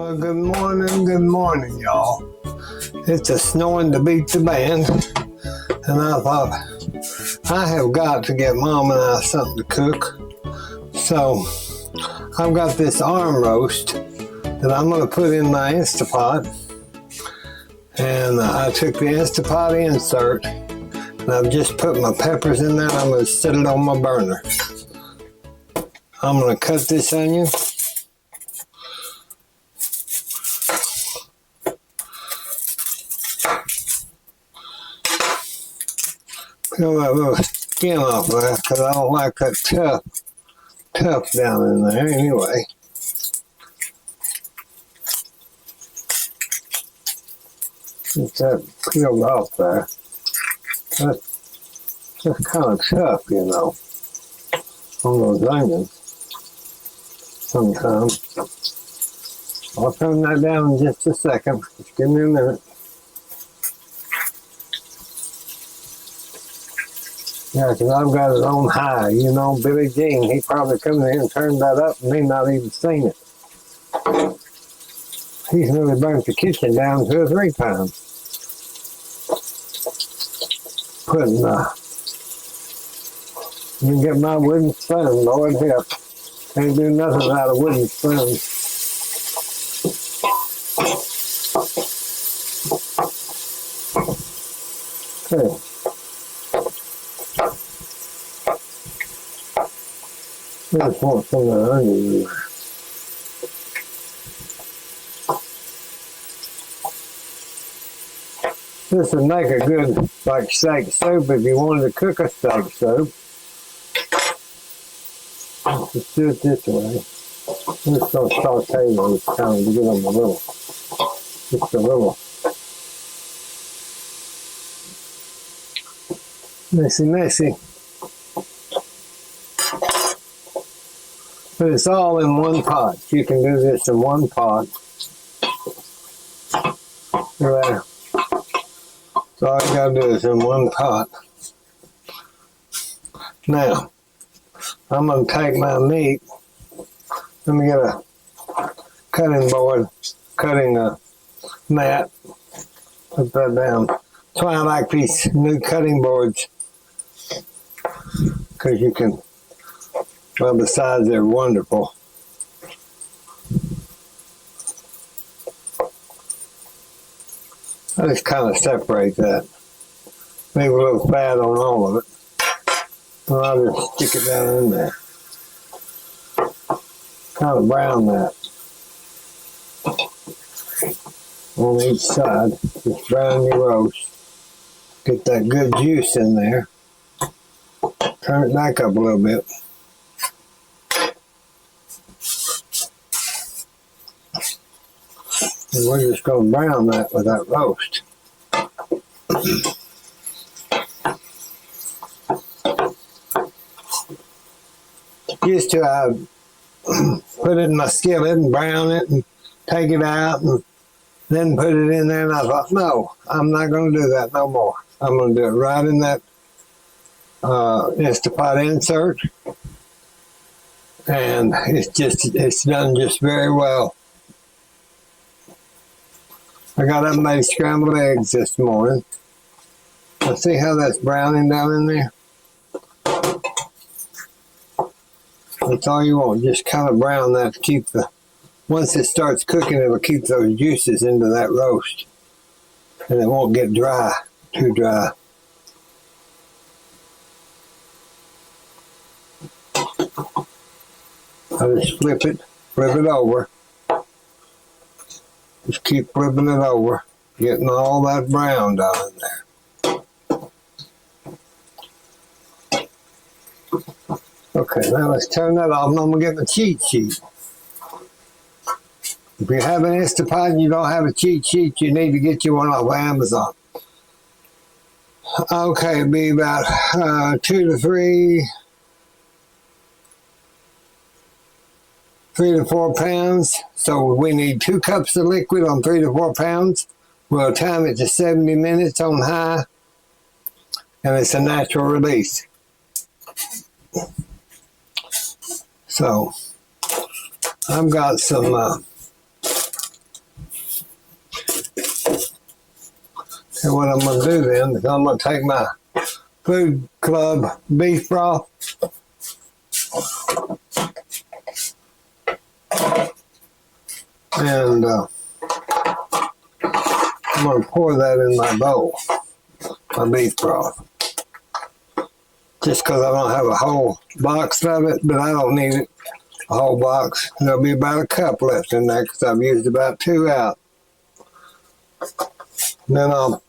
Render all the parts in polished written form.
Well, good morning, y'all. It's a snowing to beat the band, and I thought I have got to get Mom and I something to cook. So I've got this arm roast that I'm going to put in my Insta-Pot, and I took the Insta-Pot insert, and I've just put my peppers in there. And I'm going to set it on my burner. I'm going to cut this onion. Peel that little skin off there because I don't like that tough down in there anyway. Get that peeled off there. That's just kind of tough, you know, on those onions sometimes. I'll turn that down in just a second. Just give me a minute. Yeah, because I've got it on high. You know, Billy Jean, he probably come in and turned that up and may not even seen it. He's really burnt the kitchen down 2 or 3 times. Putting, you can get my wooden spoon, Lord help. Can't do nothing without a wooden spoon. Okay. I just want some of the onion in there. This would make a good, like, steak soup if you wanted to cook a steak soup. Just do it this way. I'm just going to saute those kind of to get them a little, just a little messy. But it's all in one pot. You can do this in one pot. There. So all you gotta do is in one pot. Now, I'm gonna take my meat. Let me get a cutting board, cutting mat. Put that down. That's why I like these new cutting boards, because you can. Well, besides, they're wonderful. I just kind of separate that. Leave a little fat on all of it. And I'll just stick it down in there. Kind of brown that. On each side. Just brown your roast. Get that good juice in there. Turn it back up a little bit. And we're just going to brown that with that roast. Used to put it in my skillet and brown it and take it out and then put it in there, and I thought, no, I'm not going to do that no more. I'm going to do it right in that Insta-Pot insert, and it's done just very well. I got up and made scrambled eggs this morning. Let's see how that's browning down in there. That's all you want. Just kind of brown that to keep once it starts cooking, it'll keep those juices into that roast. And it won't get dry, too dry. I just flip it over. Just keep flipping it over, getting all that brown down in there. Okay, now let's turn that off, and I'm going to get my cheat sheet. If you have an Insta-Pot and you don't have a cheat sheet, you need to get you one off Amazon. Okay, it'll be about 3 to 4 pounds. So we need 2 cups of liquid on 3 to 4 pounds. We'll time it to 70 minutes on high, and it's a natural release. So I've got some So what I'm going to do then is I'm going to take my Food Club beef broth and I'm going to pour that in my bowl, my beef broth. Just because I don't have a whole box of it, but I don't need it, a whole box. There'll be about a cup left in there because I've used about 2 out. And then I'll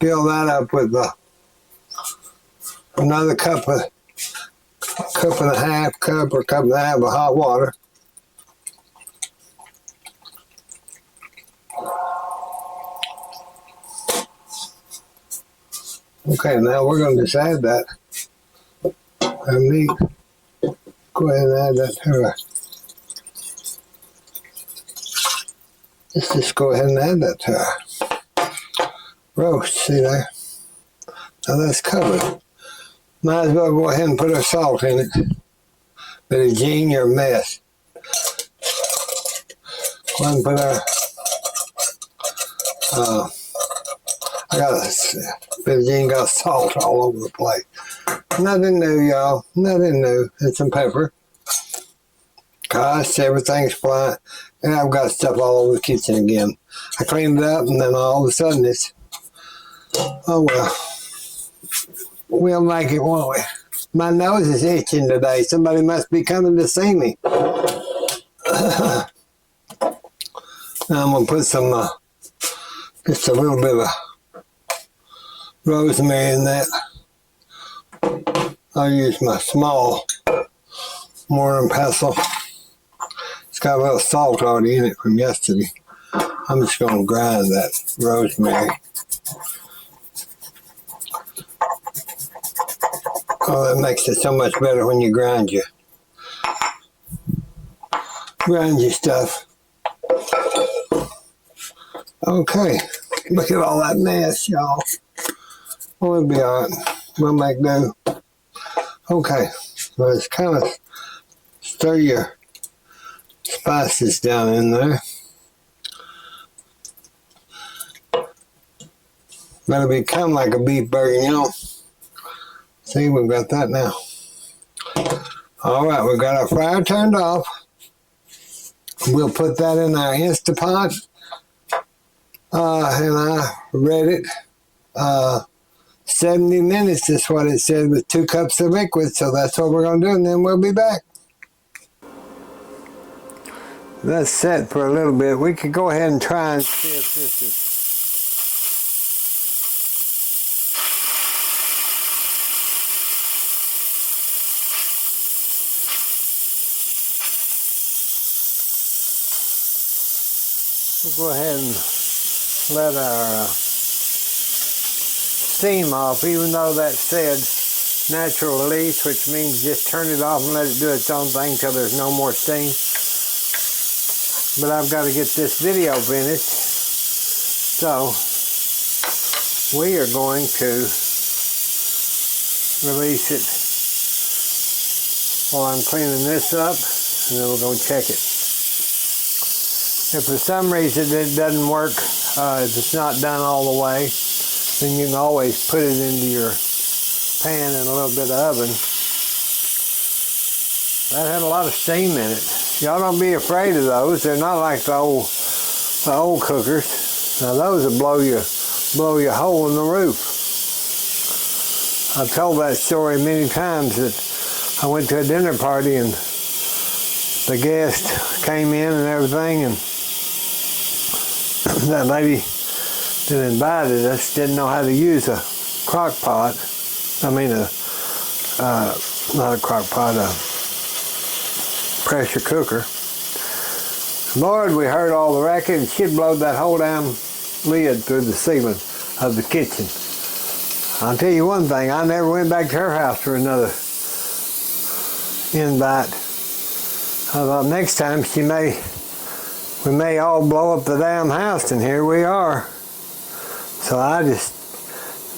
fill that up with another cup and a half of hot water. Okay, now we're going to just add that meat. Go ahead and add that to our. Let's just go ahead and add that to our roast. See there? Now that's covered. Might as well go ahead and put our salt in it. But Gene, you're a mess. Go ahead and put our. I got Gene got salt all over the plate. Nothing new, y'all. Nothing new. And some pepper. Gosh, everything's flying. And I've got stuff all over the kitchen again. I cleaned it up, and then all of a sudden it's. Oh well. We'll make it, won't we? My nose is itching today. Somebody must be coming to see me. Now I'm going to put some, just a little bit of rosemary in that. I'll use my small mortar and pestle. It's got a little salt already in it from yesterday. I'm just going to grind that rosemary. Oh, that makes it so much better when you grind your stuff. Okay, look at all that mess, y'all. Well, it'll be all right. We'll make do. Okay, so just kind of stir your spices down in there. That'll be kind of like a beef burger, you know. See, we've got that now. All right, we've got our fryer turned off. We'll put that in our Insta-Pot. And I read it. 70 minutes is what it said with 2 cups of liquid. So that's what we're going to do, and then we'll be back. That's set for a little bit. We could go ahead and try and see if this is. We'll go ahead and let our steam off, even though that said natural release, which means just turn it off and let it do its own thing till there's no more steam. But I've got to get this video finished, so we are going to release it while I'm cleaning this up, and then we're going to check it. If for some reason it doesn't work, if it's not done all the way, then you can always put it into your pan in a little bit of oven. That had a lot of steam in it. Y'all don't be afraid of those. They're not like the old cookers. Now those will blow you a hole in the roof. I've told that story many times that I went to a dinner party and the guest came in and everything, and that lady that invited us didn't know how to use a crock pot. I mean, not a crock pot, a pressure cooker. Lord, we heard all the racket, and she'd blowed that whole damn lid through the ceiling of the kitchen. I'll tell you one thing, I never went back to her house for another invite. I thought next time we may all blow up the damn house, and here we are. So I just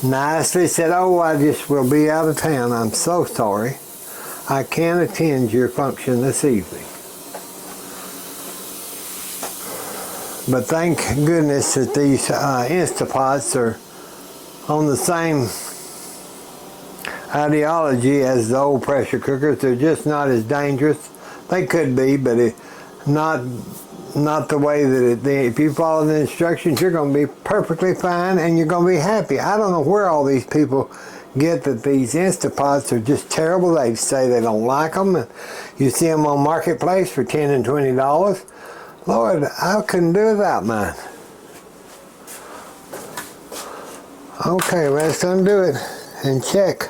nicely said, oh, I just will be out of town. I'm so sorry. I can't attend your function this evening. But thank goodness that these Insta-Pots are on the same ideology as the old pressure cookers. They're just not as dangerous. They could be, but not the way that if you follow the instructions, you're going to be perfectly fine and you're going to be happy. I don't know where all these people get that these Insta-Pots are just terrible. They say they don't like them. And you see them on Marketplace for $10 and $20. Lord, I couldn't do without mine. Okay, let's undo it and check.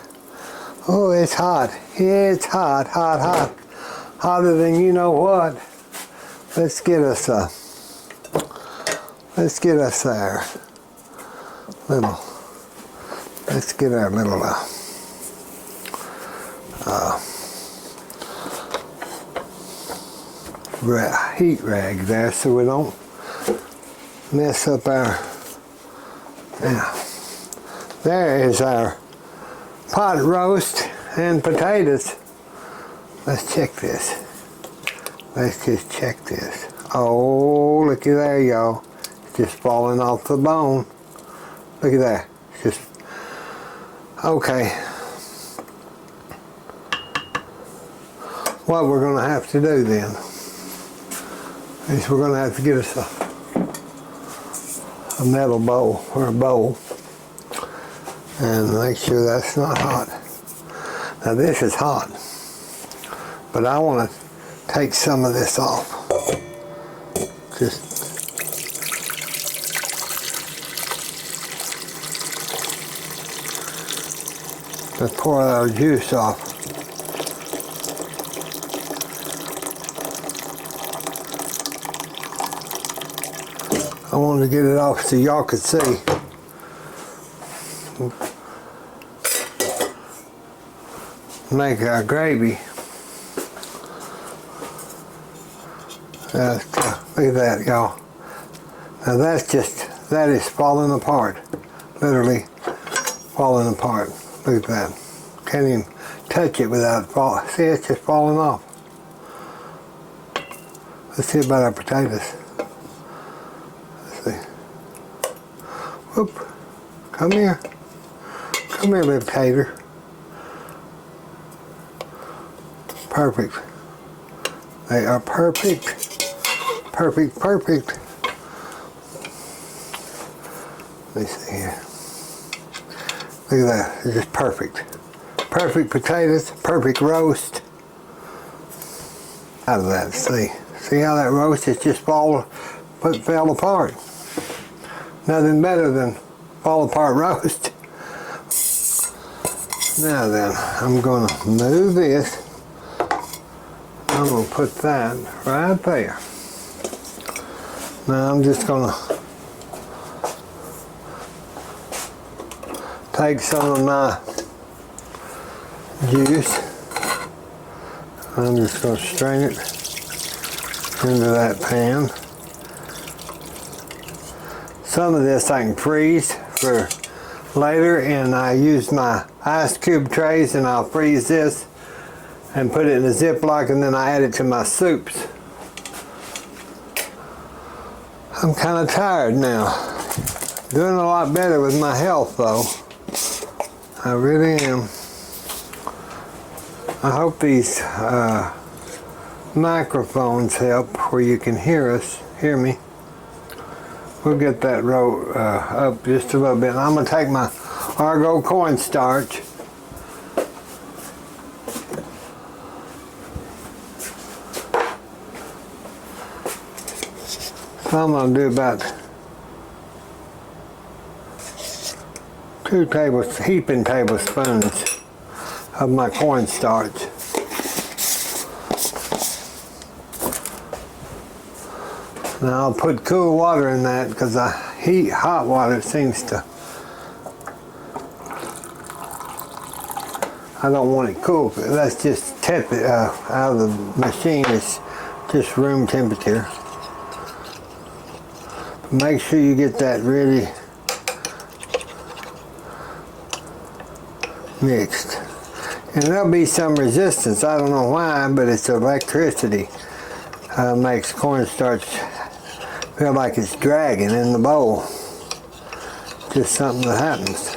Oh, it's hot. It's hot, hot, hot. Hotter than you know what. Let's get us our little, let's get our little heat rag there so we don't mess up our, now, there is our pot roast and potatoes. Let's check this. Let's just check this. Oh, looky there, y'all. It's just falling off the bone. Look at that. It's just, okay. What we're going to have to do then is we're going to have to get us a metal bowl or a bowl and make sure that's not hot. Now this is hot, but I want to take some of this off. Just let's pour our juice off. I wanted to get it off so y'all could see. Make our gravy. Look at that, y'all. Now that is falling apart. Literally falling apart. Look at that. Can't even touch it without falling. See, it's just falling off. Let's see about our potatoes. Let's see. Whoop. Come here. Come here, little tater. Perfect. They are perfect. Perfect, perfect. Let me see here. Look at that. It's just perfect. Perfect potatoes, perfect roast. Out of that, see. See how that roast is just fell apart. Nothing better than fall apart roast. Now then, I'm going to move this. I'm going to put that right there. Now I'm just going to take some of my juice. I'm just going to strain it into that pan. Some of this I can freeze for later, and I use my ice cube trays and I'll freeze this and put it in a Ziploc, and then I add it to my soups. I'm kind of tired now. Doing a lot better with my health though. I really am. I hope these microphones help where you can hear me. We'll get that row up just a little bit. And I'm going to take my Argo cornstarch. So I'm going to do about 2 heaping tablespoons of my cornstarch. Now I'll put cool water in that because hot water seems to, I don't want it cool. That's just tepid out of the machine. It's just room temperature. Make sure you get that really mixed. And there'll be some resistance. I don't know why, but it's electricity makes cornstarch Feel like it's dragging in the bowl. Just something that happens.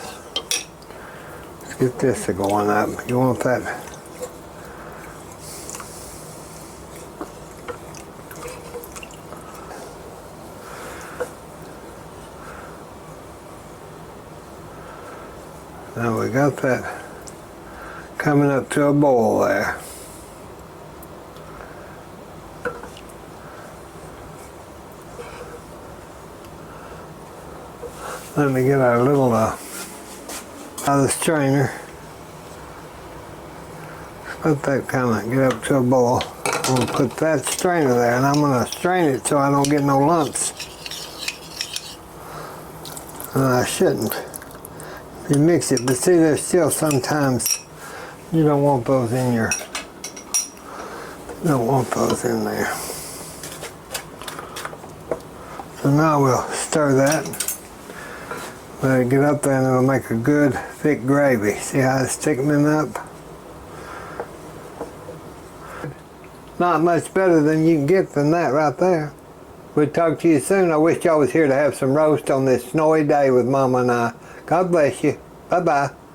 Let's get this going up. You want that? Now we got that coming up to a boil there. Let me get our little out of the strainer. Let that kind of get up to a boil. I'm going to put that strainer there, and I'm going to strain it so I don't get no lumps. And I shouldn't. You mix it, but see, there's still sometimes you don't want those in your. You don't want those in there. So now we'll stir that. Let it get up there and it'll make a good thick gravy. See how it's thickening up? Not much better than you can get than that right there. We'll talk to you soon. I wish y'all was here to have some roast on this snowy day with Mama and I. God bless you. Bye-bye.